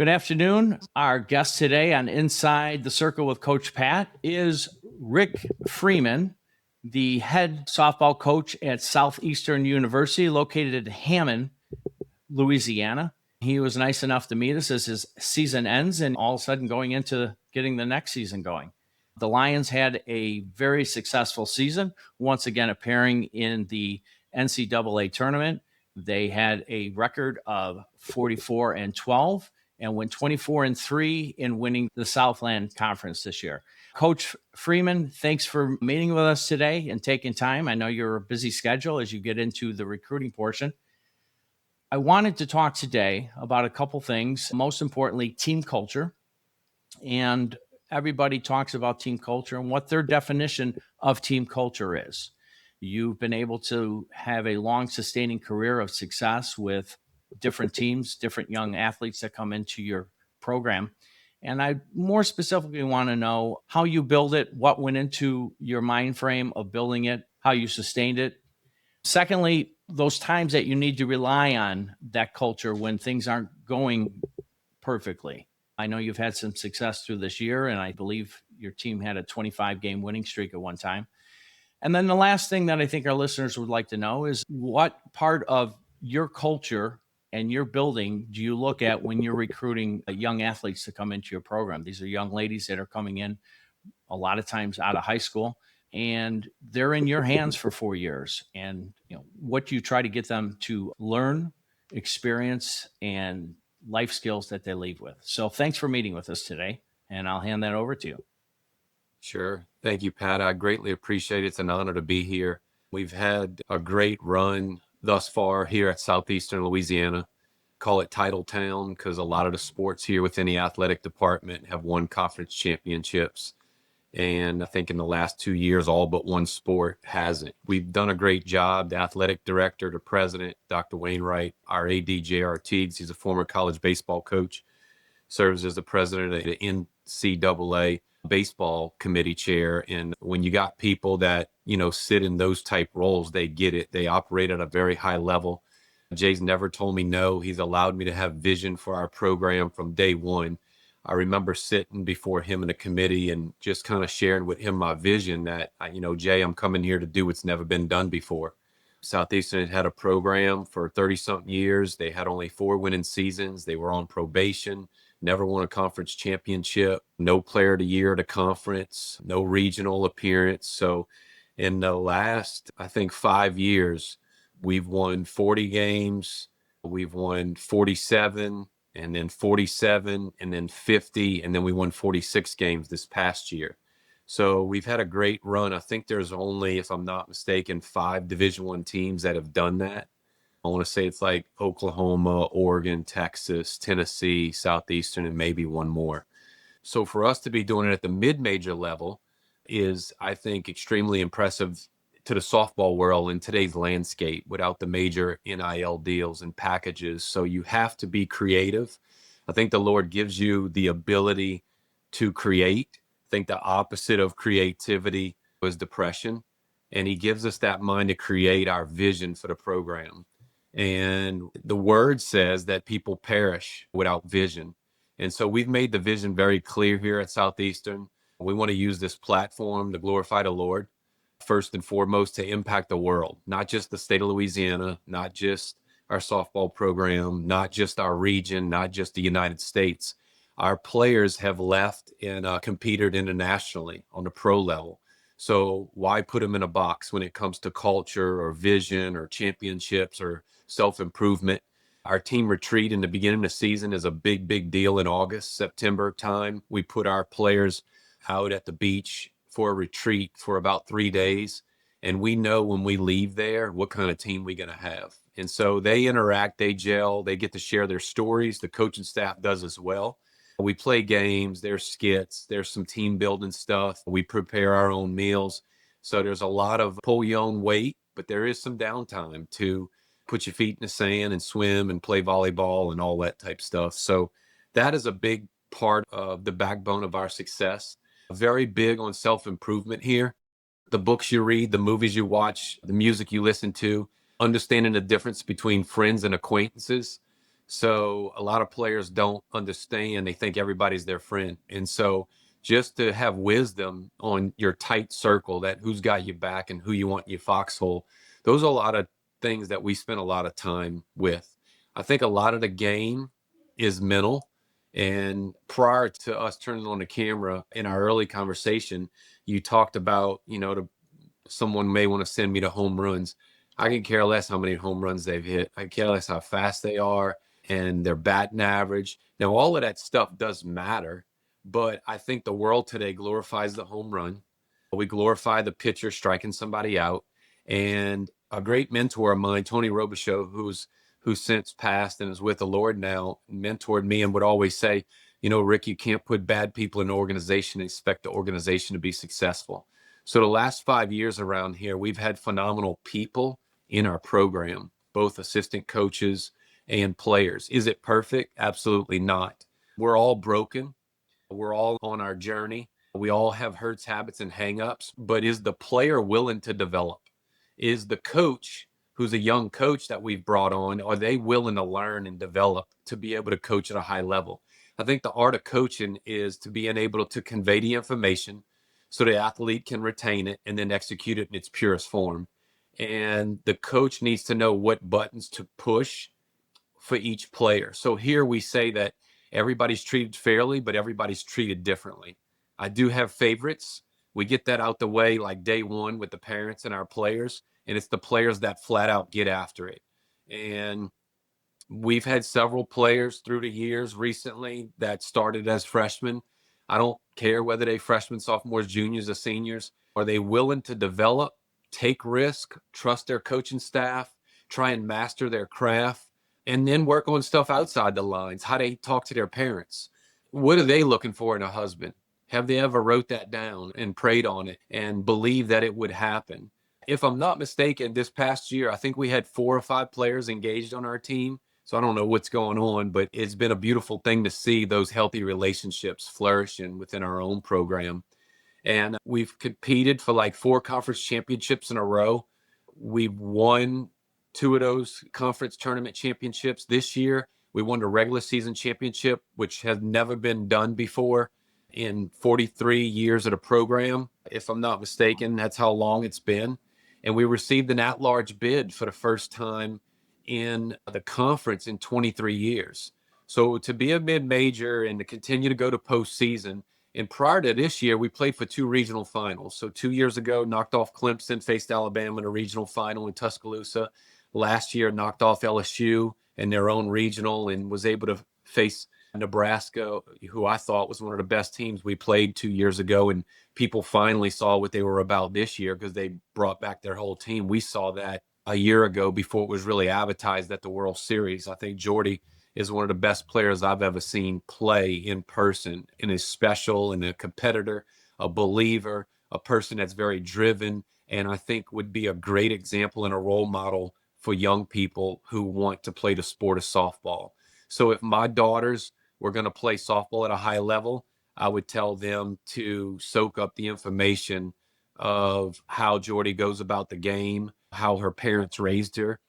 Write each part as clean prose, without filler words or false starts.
Good afternoon. Our guest today on Inside the Circle with Coach Pat is Rick Fremin, the head softball coach at Southeastern University, located in Hammond, Louisiana. He was nice enough to meet us as his season ends and all of a sudden going into getting the next season going. The Lions had a very successful season, once again appearing in the NCAA tournament. They had a record of 44-12 and went 24-3 in winning the Southland Conference this year. Coach Freeman, thanks for meeting with us today and taking time. I know you're a busy schedule as you get into the recruiting portion. I wanted to talk today about a couple things, most importantly, team culture. And everybody talks about team culture and what their definition of team culture is. You've been able to have a long sustaining career of success with different teams, different young athletes that come into your program. And I more specifically want to know how you build it, what went into your mind frame of building it, how you sustained it. Secondly, those times that you need to rely on that culture when things aren't going perfectly. I know you've had some success through this year, and I believe your team had a 25-game winning streak at one time. And then the last thing that I think our listeners would like to know is what part of your culture and your building do you look at when you're recruiting young athletes to come into your program? These are young ladies that are coming in a lot of times out of high school, and they're in your hands for 4 years. And what you try to get them to learn, experience, and life skills that they leave with. So thanks for meeting with us today, and I'll hand that over to you. Sure. Thank you, Pat. I greatly appreciate it. It's an honor to be here. We've had a great run thus far here at Southeastern Louisiana. Call it Title Town because a lot of the sports here within the athletic department have won conference championships. And I think in the last 2 years, all but one sport hasn't. We've done a great job. The athletic director, the president, Dr. Wainwright, our AD, J.R. Teagues, he's a former college baseball coach, serves as the president of the NCAA baseball committee chair. And when you got people that, sit in those type roles, they get it. They operate at a very high level. Jay's never told me no. He's allowed me to have vision for our program from day one. I remember sitting before him in a committee and just kind of sharing with him my vision that, Jay, I'm coming here to do what's never been done before. Southeastern had a program for 30-something years. They had only 4 winning seasons. They were on probation, never won a conference championship, no player of the year at a conference, no regional appearance. So in the last, I think, 5 years, we've won 40 games. We've won 47. And then 47, and then 50, and then we won 46 games this past year. So we've had a great run. I think there's only, if I'm not mistaken, 5 Division I teams that have done that. I want to say it's like Oklahoma, Oregon, Texas, Tennessee, Southeastern, and maybe one more. So for us to be doing it at the mid-major level is, I think, extremely impressive to the softball world in today's landscape without the major NIL deals and packages. So you have to be creative. I think the Lord gives you the ability to create. I think the opposite of creativity was depression. And he gives us that mind to create our vision for the program. And the word says that people perish without vision. And so we've made the vision very clear here at Southeastern. We want to use this platform to glorify the Lord, first and foremost, to impact the world, not just the state of Louisiana, not just our softball program, not just our region, not just the United States. Our players have left and competed internationally on the pro level. So why put them in a box when it comes to culture or vision or championships or self-improvement? Our team retreat in the beginning of the season is a big, big deal in August, September time. We put our players out at the beach for a retreat for about 3 days. And we know when we leave there, what kind of team we're going to have. And so they interact, they gel, they get to share their stories. The coaching staff does as well. We play games, there's skits, there's some team building stuff. We prepare our own meals. So there's a lot of pull your own weight, but there is some downtime to put your feet in the sand and swim and play volleyball and all that type stuff. So that is a big part of the backbone of our success. Very big on self-improvement here. The books you read, the movies you watch, the music you listen to, understanding the difference between friends and acquaintances. So a lot of players don't understand. They think everybody's their friend. And so just to have wisdom on your tight circle, that who's got your back and who you want in your foxhole, those are a lot of things that we spend a lot of time with. I think a lot of the game is mental. And prior to us turning on the camera in our early conversation, you talked about, someone may want to send me to home runs. I can care less how many home runs they've hit. I care less how fast they are and their batting average. Now, all of that stuff does matter, but I think the world today glorifies the home run. We glorify the pitcher striking somebody out. And a great mentor of mine, Tony Robichaux, who's since passed and is with the Lord now, mentored me and would always say, Rick, you can't put bad people in an organization and expect the organization to be successful. So the last 5 years around here, we've had phenomenal people in our program, both assistant coaches and players. Is it perfect? Absolutely not. We're all broken. We're all on our journey. We all have hurts, habits, and hangups, but is the player willing to develop? Is the coach, who's a young coach that we've brought on, are they willing to learn and develop to be able to coach at a high level? I think the art of coaching is to being able to convey the information so the athlete can retain it and then execute it in its purest form. And the coach needs to know what buttons to push for each player. So here we say that everybody's treated fairly, but everybody's treated differently. I do have favorites. We get that out the way like day one with the parents and our players, and it's the players that flat out get after it. And we've had several players through the years recently that started as freshmen. I don't care whether they freshmen, sophomores, juniors, or seniors. Are they willing to develop, take risk, trust their coaching staff, try and master their craft, and then work on stuff outside the lines? How they talk to their parents. What are they looking for in a husband? Have they ever wrote that down and prayed on it and believed that it would happen? If I'm not mistaken, this past year, I think we had 4 or 5 players engaged on our team. So I don't know what's going on, but it's been a beautiful thing to see those healthy relationships flourishing within our own program. And we've competed for like 4 conference championships in a row. We've won 2 of those conference tournament championships this year. We won the regular season championship, which has never been done before in 43 years of the program. If I'm not mistaken, that's how long it's been. And we received an at-large bid for the first time in the conference in 23 years. So to be a mid-major and to continue to go to postseason, and prior to this year, we played for 2 regional finals. So 2 years ago, knocked off Clemson, faced Alabama in a regional final in Tuscaloosa. Last year, knocked off LSU in their own regional and was able to face Nebraska, who I thought was one of the best teams we played 2 years ago. And people finally saw what they were about this year because they brought back their whole team. We saw that a year ago before it was really advertised at the World Series. I think Jordy is one of the best players I've ever seen play in person and is special and a competitor, a believer, a person that's very driven, and I think would be a great example and a role model for young people who want to play the sport of softball. So if my daughters were going to play softball at a high level, I would tell them to soak up the information of how Jordy goes about the game, how her parents raised her,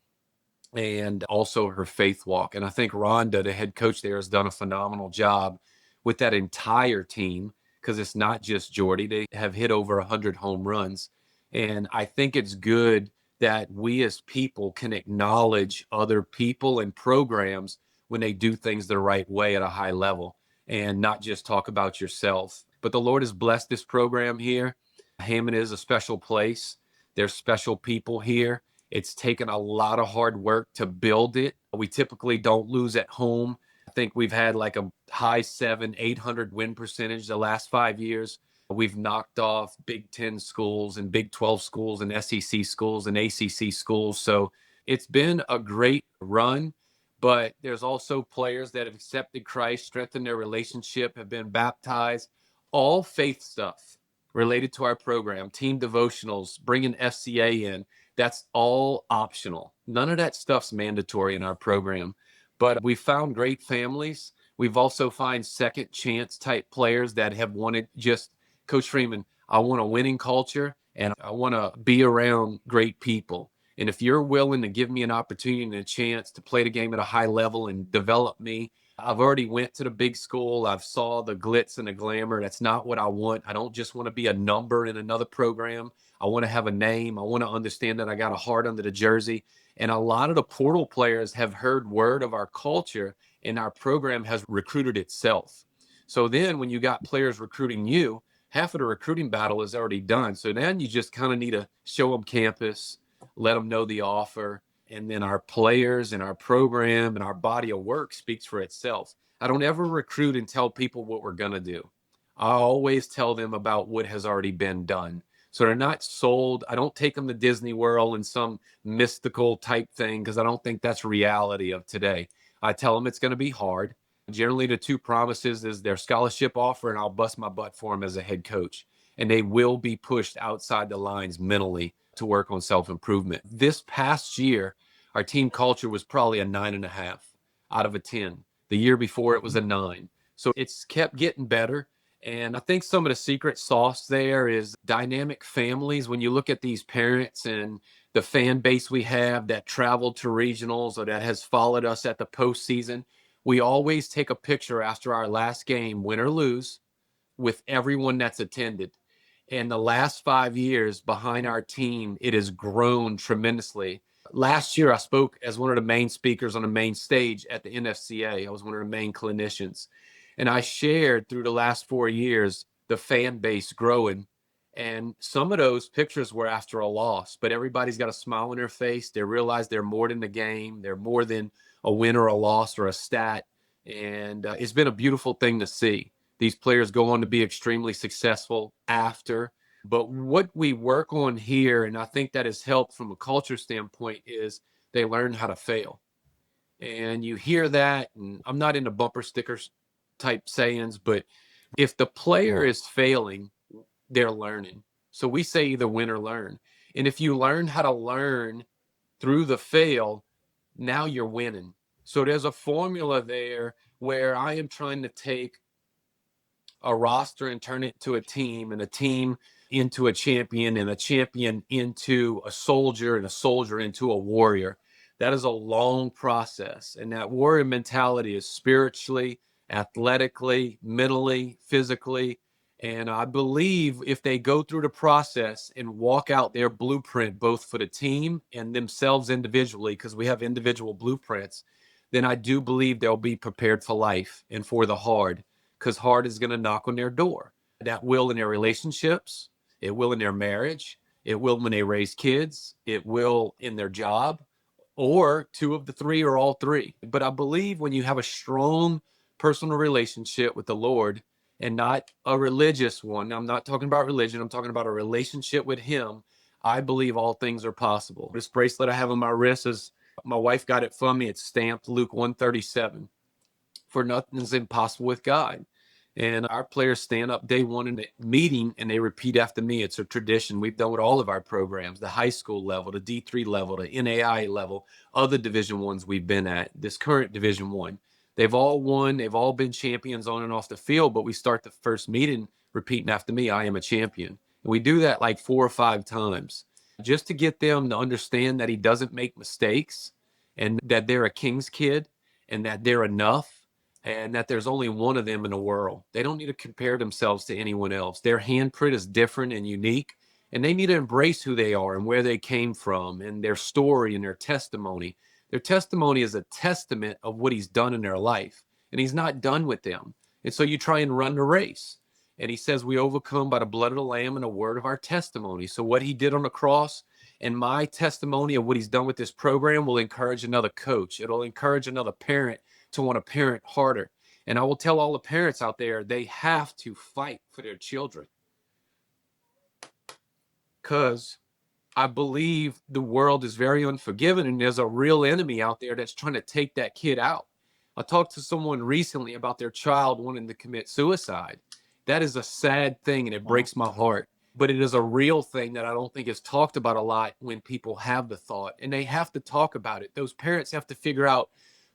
and also her faith walk. And I think Rhonda, the head coach there, has done a phenomenal job with that entire team because it's not just Jordy. They have hit over 100 home runs. And I think it's good that we as people can acknowledge other people and programs when they do things the right way at a high level and not just talk about yourself. But the Lord has blessed this program here. Hammond is a special place. There's special people here. It's taken a lot of hard work to build it. We typically don't lose at home. I think we've had like a high 800 win percentage the last 5 years. We've knocked off Big 10 schools and Big 12 schools and SEC schools and ACC schools. So it's been a great run, but there's also players that have accepted Christ, strengthened their relationship, have been baptized, all faith stuff related to our program, team devotionals, bringing FCA in. That's all optional. None of that stuff's mandatory in our program, but we found great families. We've also found second chance type players that have wanted just, Coach Freeman, I want a winning culture and I want to be around great people. And if you're willing to give me an opportunity and a chance to play the game at a high level and develop me, I've already went to the big school. I've saw the glitz and the glamour. That's not what I want. I don't just want to be a number in another program. I want to have a name. I want to understand that I got a heart under the jersey. And a lot of the portal players have heard word of our culture, and our program has recruited itself. So then when you got players recruiting you, half of the recruiting battle is already done. So then you just kind of need to show them campus, let them know the offer, and then our players and our program and our body of work speaks for itself. I don't ever recruit and tell people what we're going to do. I always tell them about what has already been done. So they're not sold. I don't take them to Disney World and some mystical type thing, because I don't think that's reality of today. I tell them it's going to be hard. Generally, the two promises is their scholarship offer, and I'll bust my butt for them as a head coach. And they will be pushed outside the lines mentally to work on self-improvement. This past year, our team culture was probably a 9.5 out of a 10. The year before it was a 9. So it's kept getting better. And I think some of the secret sauce there is dynamic families. When you look at these parents and the fan base we have that traveled to regionals or that has followed us at the postseason, we always take a picture after our last game, win or lose, with everyone that's attended. And the last 5 years behind our team, it has grown tremendously. Last year, I spoke as one of the main speakers on the main stage at the NFCA. I was one of the main clinicians. And I shared through the last 4 years the fan base growing. And some of those pictures were after a loss, but everybody's got a smile on their face. They realize they're more than the game. They're more than a win or a loss or a stat. And it's been a beautiful thing to see. These players go on to be extremely successful after. But what we work on here, and I think that has helped from a culture standpoint, is they learn how to fail. And you hear that, and I'm not into bumper stickers type sayings, but if the player is failing, they're learning. So we say either win or learn. And if you learn how to learn through the fail, now you're winning. So there's a formula there where I am trying to take a roster and turn it to a team, and a team into a champion, and a champion into a soldier, and a soldier into a warrior. That is a long process. And that warrior mentality is spiritually, athletically, mentally, physically. And I believe if they go through the process and walk out their blueprint, both for the team and themselves individually, because we have individual blueprints, then I do believe they'll be prepared for life and for the hard, because hard is going to knock on their door. That will in their relationships, it will in their marriage, it will when they raise kids, it will in their job, or two of the three or all three. But I believe when you have a strong personal relationship with the Lord, and not a religious one, I'm not talking about religion, I'm talking about a relationship with Him, I believe all things are possible. This bracelet I have on my wrist is, my wife got it from me. It's stamped Luke 137. For nothing is impossible with God. And our players stand up day one in the meeting and they repeat after me. It's a tradition we've done with all of our programs, the high school level, the D3 level, the NAIA level, other Division Ones we've been at, this current Division One. They've all won. They've all been champions on and off the field, but we start the first meeting repeating after me, I am a champion. And we do that like 4 or 5 times just to get them to understand that he doesn't make mistakes, and that they're a king's kid, and that they're enough, and that there's only one of them in the world. They don't need to compare themselves to anyone else. Their handprint is different and unique, and they need to embrace who they are and where they came from and their story and their testimony. Their testimony is a testament of what he's done in their life, and he's not done with them. And so you try and run the race. And he says we overcome by the blood of the Lamb and the word of our testimony. So what he did on the cross and my testimony of what he's done with this program will encourage another coach. It'll encourage another parent to want to parent harder. And I will tell all the parents out there, they have to fight for their children, because I believe the world is very unforgiving, and there's a real enemy out there that's trying to take that kid out. I talked to someone recently about their child wanting to commit suicide. That is a sad thing, and it breaks my heart. But it is a real thing that I don't think is talked about a lot when people have the thought, and they have to talk about it. Those parents have to figure out,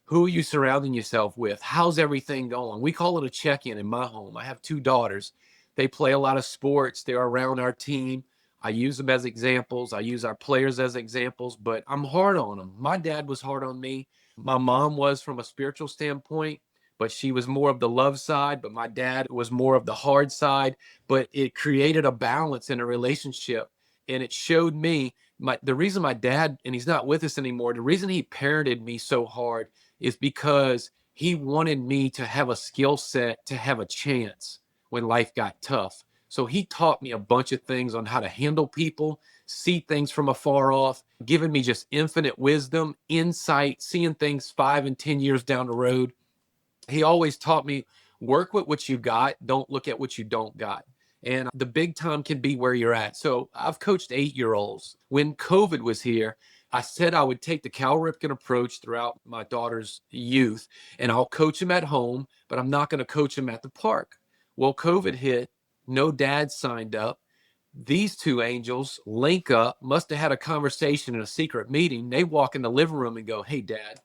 who are you surrounding yourself with? How's everything going? We call it a check-in in my home. I have 2 daughters. They play a lot of sports. They're around our team. I use them as examples. I use our players as examples, but I'm hard on them. My dad was hard on me. My mom was from a spiritual standpoint, but she was more of the love side, but my dad was more of the hard side. But it created a balance in a relationship. And it showed me the reason my dad, and he's not with us anymore, the reason he parented me so hard is because he wanted me to have a skill set to have a chance when life got tough. So he taught me a bunch of things on how to handle people, see things from afar off, giving me just infinite wisdom, insight, seeing things 5 and 10 years down the road. He always taught me, work with what you got, don't look at what you don't got. And the big time can be where you're at. So I've coached 8-year-olds. When COVID was here, I said I would take the Cal Ripken approach throughout my daughter's youth, and I'll coach them at home, but I'm not going to coach them at the park. Well, COVID hit, no dad signed up. These two angels link up, must have had a conversation in a secret meeting. They walk in the living room and go, "Hey, Dad,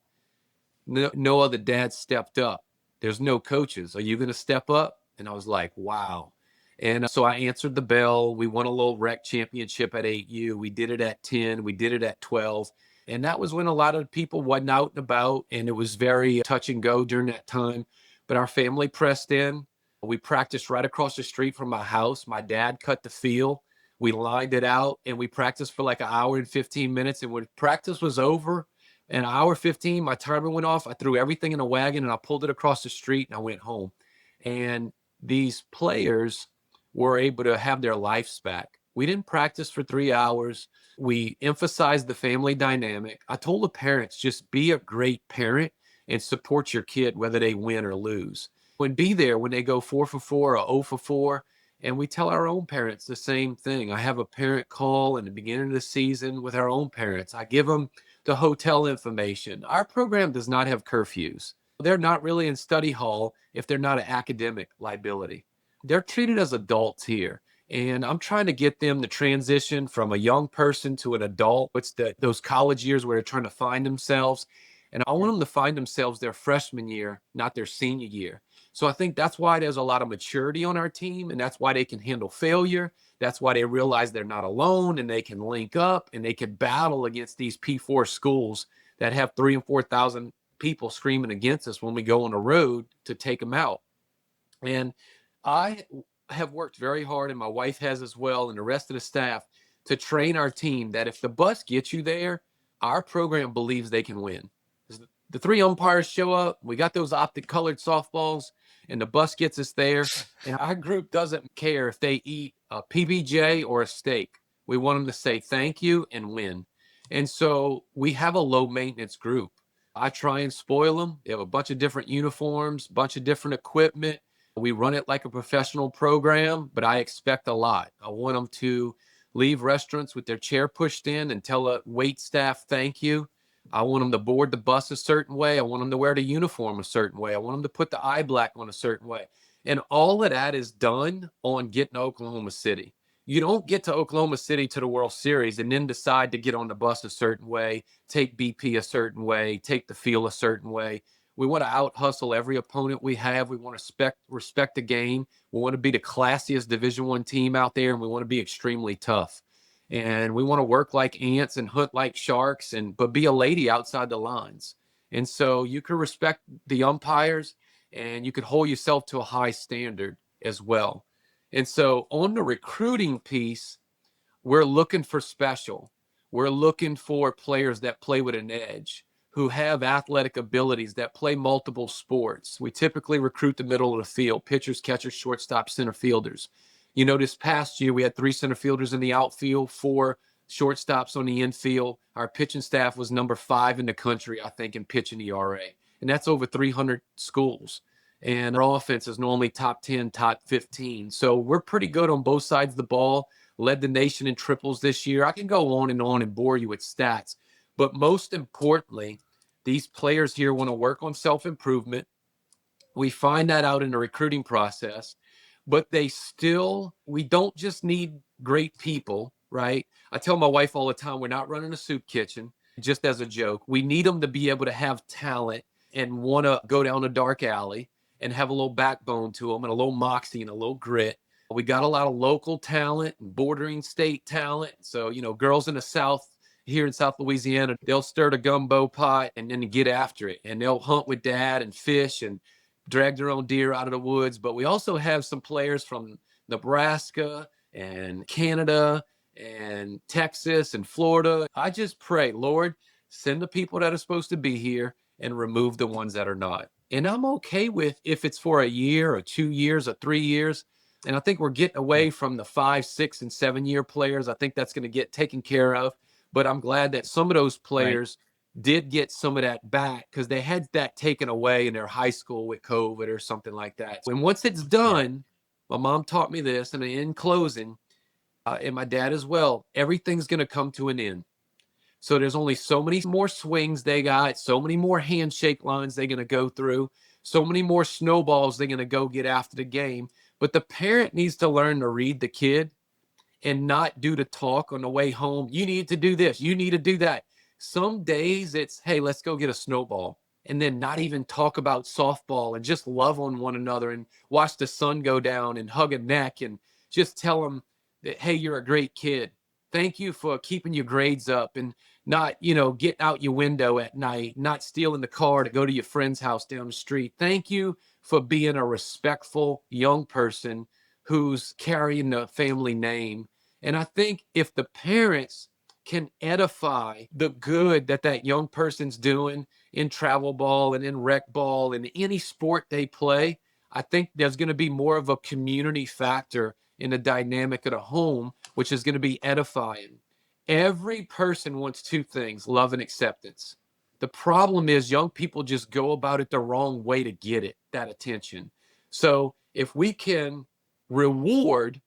no other dad stepped up. There's no coaches. Are you going to step up?" And I was like, wow. And so I answered the bell. We won a little rec championship at 8U. We did it at 10. We did it at 12. And that was when a lot of people wasn't out and about. And it was very touch and go during that time. But our family pressed in. We practiced right across the street from my house. My dad cut the field. We lined it out and we practiced for like an hour and 15 minutes. And when practice was over, an hour 15, my timer went off. I threw everything in a wagon and I pulled it across the street and I went home. And these players were able to have their lives back. We didn't practice for 3 hours. We emphasized the family dynamic. I told the parents, just be a great parent and support your kid, whether they win or lose. And be there when they go 4 for 4 or 0 for 4. And we tell our own parents the same thing. I have a parent call in the beginning of the season with our own parents. I give them the hotel information. Our program does not have curfews. They're not really in study hall if they're not an academic liability. They're treated as adults here. And I'm trying to get them to transition from a young person to an adult. It's those college years where they're trying to find themselves. And I want them to find themselves their freshman year, not their senior year. So I think that's why there's a lot of maturity on our team, and that's why they can handle failure. That's why they realize they're not alone, and they can link up and they can battle against these P4 schools that have 3,000 and 4,000 people screaming against us when we go on the road to take them out. And I have worked very hard, and my wife has as well, and the rest of the staff, to train our team that if the bus gets you there, our program believes they can win. The 3 umpires show up. We got those optic colored softballs, and the bus gets us there. And our group doesn't care if they eat a PBJ or a steak. We want them to say thank you and win. And so we have a low maintenance group. I try and spoil them. They have a bunch of different uniforms, bunch of different equipment. We run it like a professional program, but I expect a lot. I want them to leave restaurants with their chair pushed in and tell a wait staff thank you. I want them to board the bus a certain way. I want them to wear the uniform a certain way. I want them to put the eye black on a certain way. And all of that is done on getting to Oklahoma City. You don't get to Oklahoma City to the World Series and then decide to get on the bus a certain way, take BP a certain way, take the field a certain way. We want to out hustle every opponent we have. We want to respect the game. We want to be the classiest Division I team out there, and we want to be extremely tough. And we want to work like ants and hunt like sharks, but be a lady outside the lines. And so you can respect the umpires, and you can hold yourself to a high standard as well. And so on the recruiting piece, we're looking for special. We're looking for players that play with an edge, who have athletic abilities, that play multiple sports. We typically recruit the middle of the field: pitchers, catchers, shortstop, center fielders. You know, this past year, we had 3 center fielders in the outfield, 4 shortstops on the infield. Our pitching staff was number 5 in the country, I think, in pitching ERA. And that's over 300 schools. And our offense is normally top 10, top 15. So we're pretty good on both sides of the ball. Led the nation in triples this year. I can go on and bore you with stats. But most importantly, these players here want to work on self-improvement. We find that out in the recruiting process. But we don't just need great people, right? I tell my wife all the time, we're not running a soup kitchen, just as a joke. We need them to be able to have talent and want to go down a dark alley and have a little backbone to them and a little moxie and a little grit. We got a lot of local talent and bordering state talent. So, girls in the South here in South Louisiana, they'll stir the gumbo pot and then get after it. And they'll hunt with dad and fish and drag their own deer out of the woods. But we also have some players from Nebraska and Canada and Texas and Florida. I just pray, Lord, send the people that are supposed to be here and remove the ones that are not. And I'm okay with if it's for a year or 2 years or 3 years. And I think we're getting away from the 5, 6, and 7 year players. I think that's going to get taken care of. But I'm glad that some of those players did get some of that back because they had that taken away in their high school with COVID or something like that. And once it's done, my mom taught me this, and in closing, and my dad as well, everything's going to come to an end. So there's only so many more swings they got, so many more handshake lines they're going to go through, so many more snowballs they're going to go get after the game. But the parent needs to learn to read the kid and not do the talk on the way home. You need to do this. You need to do that. Some days it's, hey, let's go get a snowball. And then not even talk about softball and just love on one another and watch the sun go down and hug a neck and just tell them that, hey, you're a great kid. Thank you for keeping your grades up and not, getting out your window at night, not stealing the car to go to your friend's house down the street. Thank you for being a respectful young person who's carrying the family name. And I think if the parents can edify the good that that young person's doing in travel ball and in rec ball and any sport they play, I think there's going to be more of a community factor in the dynamic of the home, which is going to be edifying. Every person wants two things: love and acceptance. The problem is young people just go about it the wrong way to get it, that attention. So if we can reward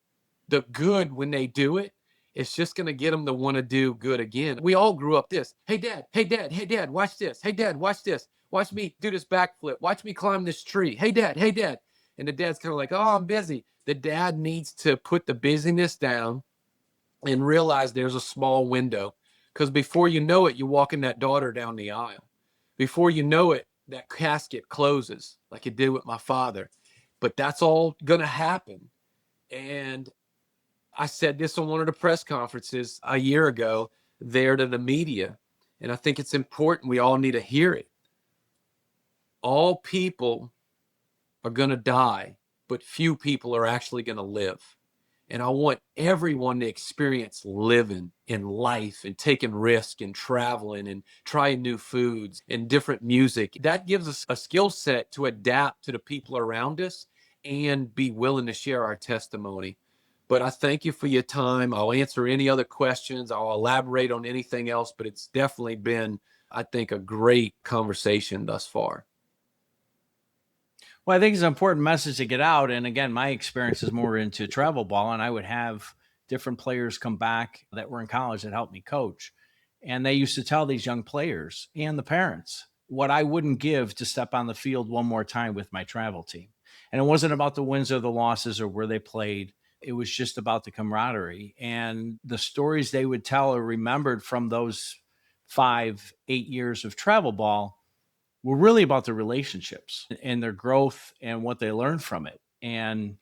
the good when they do it, it's just going to get them to want to do good again. We all grew up this. Hey, dad, hey, dad, hey, dad, watch this. Hey, dad, watch this. Watch me do this backflip. Watch me climb this tree. Hey, dad, hey, dad. And the dad's kind of like, oh, I'm busy. The dad needs to put the busyness down and realize there's a small window. Because before you know it, you're walking that daughter down the aisle. Before you know it, that casket closes like it did with my father. But that's all going to happen. And I said this on one of the press conferences a year ago there to the media. And I think it's important. We all need to hear it. All people are going to die, but few people are actually going to live. And I want everyone to experience living in life and taking risk and traveling and trying new foods and different music. That gives us a skill set to adapt to the people around us and be willing to share our testimony. But I thank you for your time. I'll answer any other questions. I'll elaborate on anything else, but it's definitely been, I think, a great conversation thus far. Well, I think it's an important message to get out. And again, my experience is more into travel ball, and I would have different players come back that were in college that helped me coach. And they used to tell these young players and the parents what I wouldn't give to step on the field one more time with my travel team. And it wasn't about the wins or the losses or where they played. It was just about the camaraderie and the stories they would tell or remembered from those 5, 8 years of travel ball were really about the relationships and their growth and what they learned from it. And,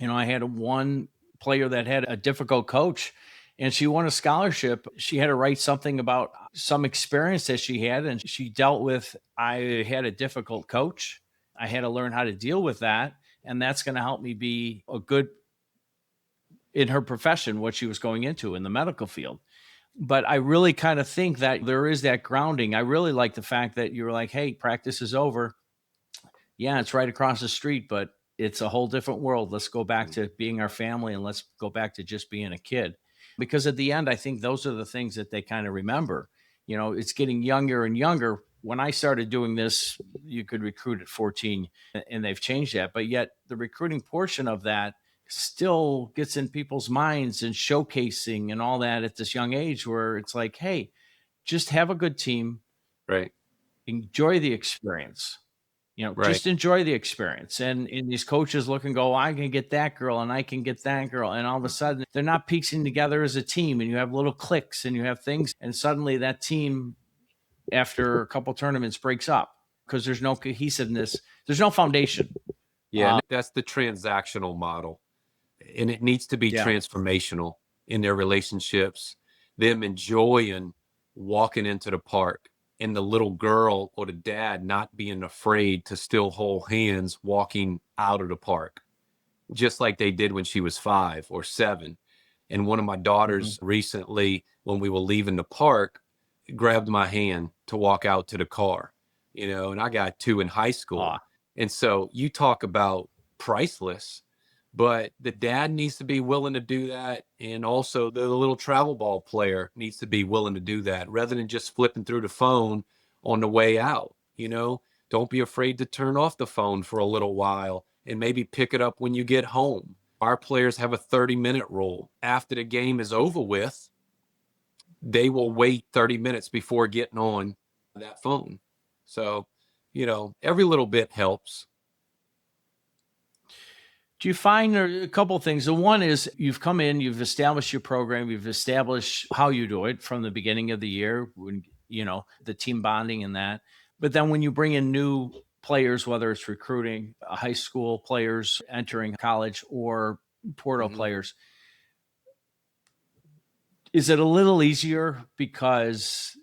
I had one player that had a difficult coach and she won a scholarship. She had to write something about some experience that she had. And she dealt with, I had a difficult coach. I had to learn how to deal with that. And that's going to help me be a good in her profession, what she was going into in the medical field. But I really kind of think that there is that grounding. I really like the fact that you were like, hey, practice is over. Yeah, it's right across the street, but it's a whole different world. Let's go back to being our family and let's go back to just being a kid. Because at the end, I think those are the things that they kind of remember. It's getting younger and younger. When I started doing this, you could recruit at 14 and they've changed that. But yet the recruiting portion of that still gets in people's minds and showcasing and all that at this young age where it's like, hey, just have a good team, Right. enjoy the experience, Right. just enjoy the experience. And these coaches look and go, I can get that girl and I can get that girl. And all of a sudden they're not piecing together as a team and you have little cliques and you have things. And suddenly that team, after a couple tournaments, breaks up because there's no cohesiveness. There's no foundation. Yeah, that's the transactional model. And it needs to be Yeah. transformational in their relationships, them enjoying walking into the park, and the little girl or the dad not being afraid to still hold hands walking out of the park, just like they did when she was 5 or 7. And one of my Mhm. daughters recently, when we were leaving the park, grabbed my hand to walk out to the car, and I got 2 in high school. Aw. And so you talk about priceless, but the dad needs to be willing to do that. And also the little travel ball player needs to be willing to do that rather than just flipping through the phone on the way out. Don't be afraid to turn off the phone for a little while and maybe pick it up when you get home. Our players have a 30-minute rule. After the game is over with, they will wait 30 minutes before getting on that phone. So, every little bit helps. Do you find there are a couple of things? The one is you've come in, you've established your program, you've established how you do it from the beginning of the year when, the team bonding and that. But then when you bring in new players, whether it's recruiting high school players entering college or portal Mhm. players, is it a little easier because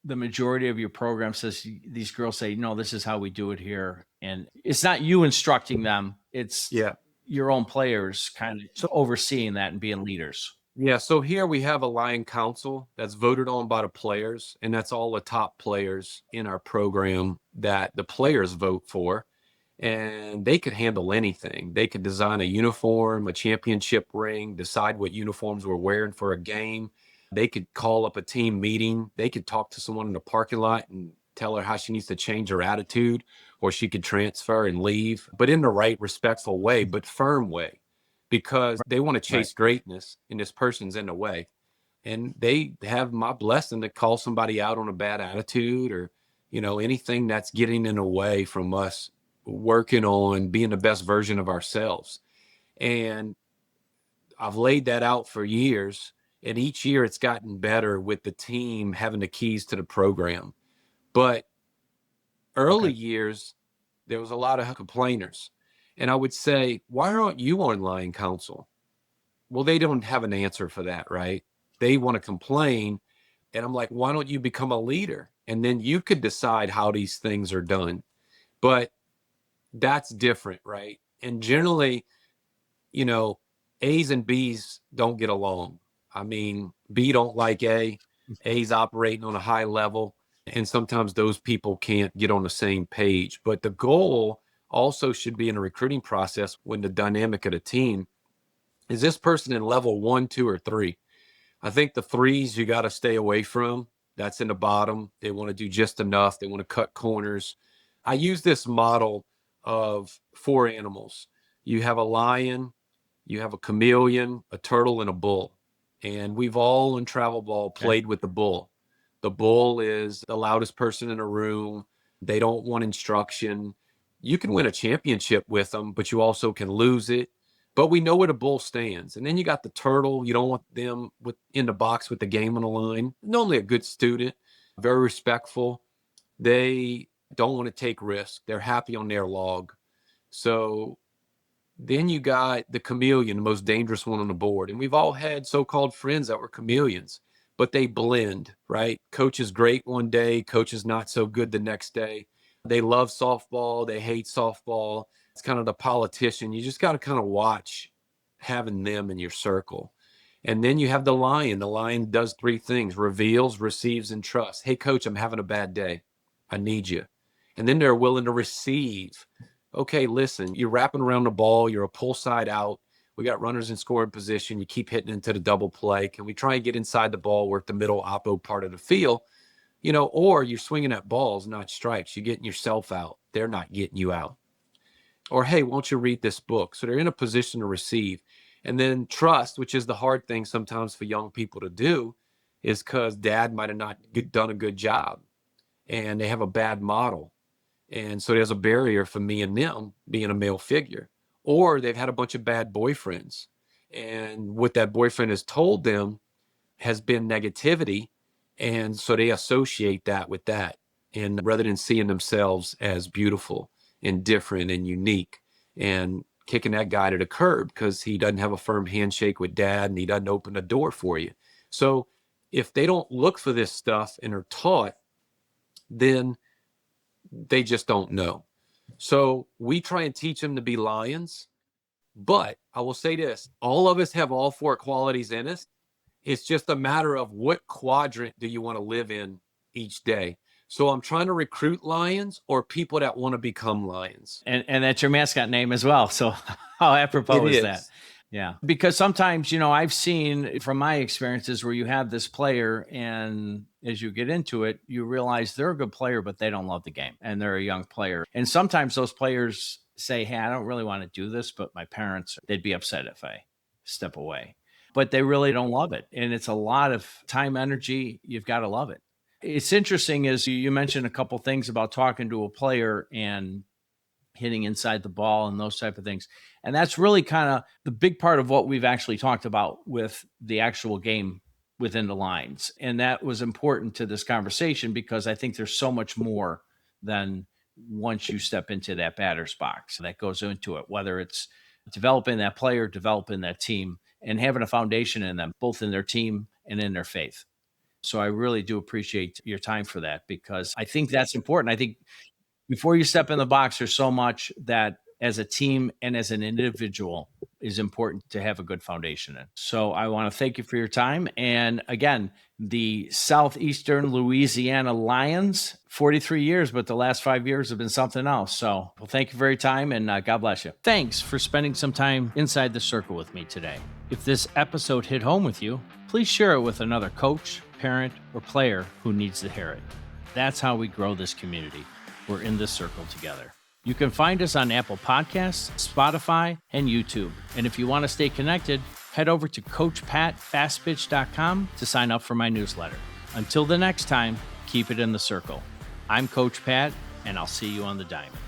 the majority of your program says these girls say, no, this is how we do it here. And it's not you instructing them, it's Yeah. your own players kind So, of overseeing that and being leaders. yeah. So here we have a Lion Council that's voted on by the players, and that's all the top players in our program that the players vote for. And they could handle anything. They could design a uniform, a championship ring, decide what uniforms we're wearing for a game. They could call up a team meeting. They could talk to someone in the parking lot and tell her how she needs to change her attitude, or she could transfer and leave, but in the right, respectful way, but firm way, because they want to Right. chase greatness and this person's in the way. And they have my blessing to call somebody out on a bad attitude or, anything that's getting in the way from us working on being the best version of ourselves. And I've laid that out for years. And each year it's gotten better with the team having the keys to the program. But early Okay. years, there was a lot of complainers. And I would say, why aren't you on Lion Council? Well, they don't have an answer for that, right? They want to complain. And I'm like, why don't you become a leader? And then you could decide how these things are done. But that's different, right? And generally, you know, A's and B's don't get along. I mean, B don't like A, A's operating on a high level, and sometimes those people can't get on the same page. But the goal also should be in a recruiting process when the dynamic of the team is this person in level 1, 2, or 3. I think the threes you got to stay away from. That's in the bottom. They want to do just enough. They want to cut corners. I use this model of 4 animals. You have a lion, you have a chameleon, a turtle, and a bull. And we've all in travel ball Okay. played with the bull. The bull is the loudest person in a room. They don't want instruction. You can win a championship with them, but you also can lose it. But we know where the bull stands. And then you got the turtle. You don't want them in the box with the game on the line. Normally a good student, very respectful. They don't want to take risks. They're happy on their log. So then you got the chameleon, the most dangerous one on the board. And we've all had so-called friends that were chameleons, but they blend, right? Coach is great one day, coach is not so good the next day. They love softball, they hate softball. It's kind of the politician. You just got to kind of watch having them in your circle. And then you have the lion. The lion does 3 things: reveals, receives, and trusts. Hey, coach, I'm having a bad day. I need you. And then they're willing to receive. Okay, listen, you're wrapping around the ball. You're a pull side out. We got runners in scoring position. You keep hitting into the double play. Can we try and get inside the ball? We're at the middle oppo part of the field, or you're swinging at balls, not strikes. You're getting yourself out. They're not getting you out. Or, hey, won't you read this book? So they're in a position to receive. And then trust, which is the hard thing sometimes for young people to do, is because dad might have not done a good job and they have a bad model. And so there's a barrier for me and them being a male figure. Or they've had a bunch of bad boyfriends. And what that boyfriend has told them has been negativity. And so they associate that with that. And rather than seeing themselves as beautiful and different and unique and kicking that guy to the curb because he doesn't have a firm handshake with dad and he doesn't open the door for you. So if they don't look for this stuff and are taught, then they just don't know. So we try and teach them to be lions. But I will say this, all of us have all four qualities in us. It's just a matter of what quadrant do you want to live in each day. So I'm trying to recruit lions or people that want to become lions. And that's your mascot name as well. So how apropos is that? Yeah. Because sometimes, I've seen from my experiences where you have this player and as you get into it, you realize they're a good player, but they don't love the game and they're a young player. And sometimes those players say, hey, I don't really want to do this, but my parents, they'd be upset if I step away. But they really don't love it. And it's a lot of time, energy. You've got to love it. It's interesting is you mentioned a couple things about talking to a player and hitting inside the ball and those type of things. And that's really kind of the big part of what we've actually talked about with the actual game within the lines. And that was important to this conversation because I think there's so much more than once you step into that batter's box that goes into it, whether it's developing that player, developing that team, and having a foundation in them, both in their team and in their faith. So I really do appreciate your time for that because I think that's important. I think before you step in the box, there's so much that as a team and as an individual is important to have a good foundation in. So I want to thank you for your time. And again, the Southeastern Louisiana Lions, 43 years, but the last 5 years have been something else. So well, thank you for your time and God bless you. Thanks for spending some time inside the circle with me today. If this episode hit home with you, please share it with another coach, parent, or player who needs to hear it. That's how we grow this community. We're in this circle together. You can find us on Apple Podcasts, Spotify, and YouTube. And if you want to stay connected, head over to CoachPatFastPitch.com to sign up for my newsletter. Until the next time, keep it in the circle. I'm Coach Pat, and I'll see you on the diamond.